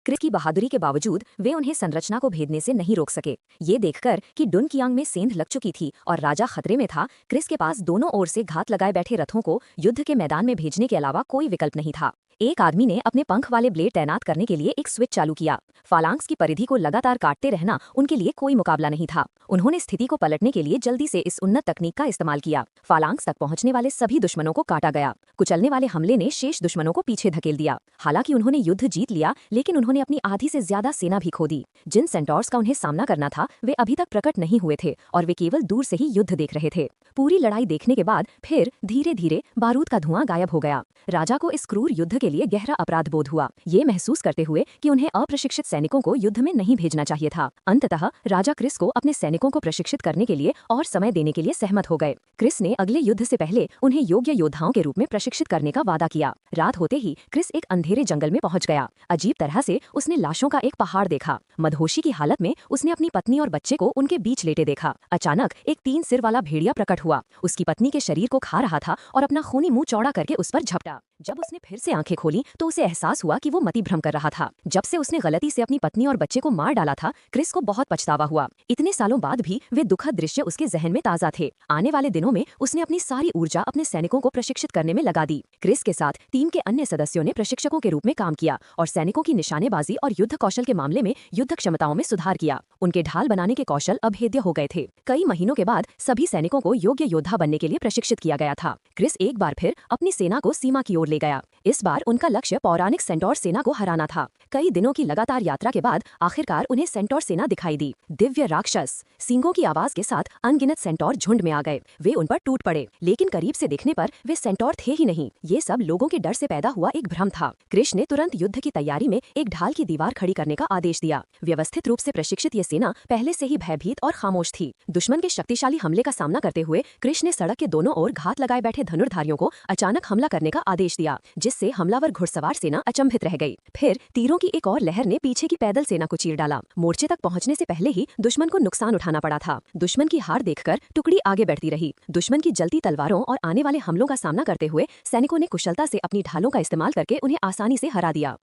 Chris की बहादुरी के बावजूद वे उन्हें संरचना को भेदने से नहीं रोक सके। ये देखकर कि डुन कियांग में सेंध लग चुकी थी और राजा खतरे में था, क्रिस के पास दोनों ओर से घात लगाए बैठे रथों को युद्ध के मैदान में भेजने के अलावा कोई विकल्प नहीं था। एक आदमी ने अपने पंख वाले ब्लेड तैनात करने के लिए एक स्विच चालू किया। फालांक्स की परिधि को लगातार काटते रहना उनके लिए कोई मुकाबला नहीं था। उन्होंने स्थिति को पलटने के लिए जल्दी से इस उन्नत तकनीक का इस्तेमाल किया। फालांक्स तक पहुंचने वाले सभी दुश्मनों को काटा गया। कुचलने वाले हमले ने शेष दुश्मनों को पीछे धकेल दिया। हालांकि उन्होंने युद्ध जीत लिया, लेकिन उन्होंने अपनी आधी से ज्यादा सेना भी खो दी। जिन सेंटोर्स का उन्हें सामना करना था वे अभी तक प्रकट नहीं हुए थे और वे केवल दूर से ही युद्ध देख रहे थे। पूरी लड़ाई देखने के बाद फिर धीरे धीरे बारूद का धुआं गायब हो गया। राजा को इस क्रूर युद्ध के लिए गहरा अपराध बोध हुआ, ये महसूस करते हुए कि उन्हें अप्रशिक्षित सैनिकों को युद्ध में नहीं भेजना चाहिए था। अंततः राजा क्रिस को अपने सैनिकों को प्रशिक्षित करने के लिए और समय देने के लिए सहमत हो गए। क्रिस ने अगले युद्ध से पहले उन्हें योग्य योद्धाओं के रूप में प्रशिक्षित करने का वादा किया। रात होते ही क्रिस एक अंधेरे जंगल में पहुंच गया। अजीब तरह से उसने लाशों का एक पहाड़ देखा। मदहोशी की हालत में उसने अपनी पत्नी और बच्चे को उनके बीच लेटे देखा। अचानक एक 3 सिर वाला भेड़िया प्रकट हुआ। उसकी पत्नी के शरीर को खा रहा था और अपना खूनी मुंह चौड़ा करके उस पर झपटा। जब उसने फिर से आंखें खोली तो उसे एहसास हुआ कि वो मति भ्रम कर रहा था। जब से उसने गलती से अपनी पत्नी और बच्चे को मार डाला था, क्रिस को बहुत पछतावा हुआ। इतने सालों बाद भी वे दुखद दृश्य उसके जहन में ताजा थे। आने वाले दिनों में उसने अपनी सारी ऊर्जा अपने सैनिकों को प्रशिक्षित करने में लगा दी। क्रिस के साथ टीम के अन्य सदस्यों ने प्रशिक्षकों के रूप में काम किया और सैनिकों की निशानेबाजी और युद्ध कौशल के मामले में युद्ध क्षमताओं में सुधार किया। उनके ढाल बनाने के कौशल अभेद्य हो गए थे। कई महीनों के बाद सभी सैनिकों को योग्य योद्धा बनने के लिए प्रशिक्षित किया गया था। क्रिस एक बार फिर अपनी सेना को सीमा की ओर ले गया। इस बार उनका लक्ष्य पौराणिक सेंटोर सेना को हराना था। कई दिनों की लगातार यात्रा के बाद आखिरकार उन्हें सेंटोर सेना दिखाई दी। दिव्य राक्षस सींगों की आवाज के साथ अनगिनत सेंटोर झुंड में आ गए। वे उन पर टूट पड़े, लेकिन करीब से देखने पर वे सेंटोर थे ही नहीं। ये सब लोगों के डर से पैदा हुआ एक भ्रम था। क्रिस ने तुरंत युद्ध की तैयारी में एक ढाल की दीवार खड़ी करने का आदेश दिया। व्यवस्थित रूप से प्रशिक्षित ये सेना पहले से ही भयभीत और खामोश थी। दुश्मन के शक्तिशाली हमले का सामना करते हुए क्रिस ने सड़क के दोनों ओर घात लगाए बैठे धनुर्धारियों को अचानक हमला करने का आदेश दिया, जिससे हमलावर घुड़सवार सेना अचंभित रह गई। फिर तीरों की एक और लहर ने पीछे की पैदल सेना को चीर डाला। मोर्चे तक पहुंचने से पहले ही दुश्मन को नुकसान उठाना पड़ा था। दुश्मन की हार देखकर टुकड़ी आगे बढ़ती रही। दुश्मन की जलती तलवारों और आने वाले हमलों का सामना करते हुए सैनिकों ने कुशलता से अपनी ढालों का इस्तेमाल करके उन्हें आसानी से हरा दिया।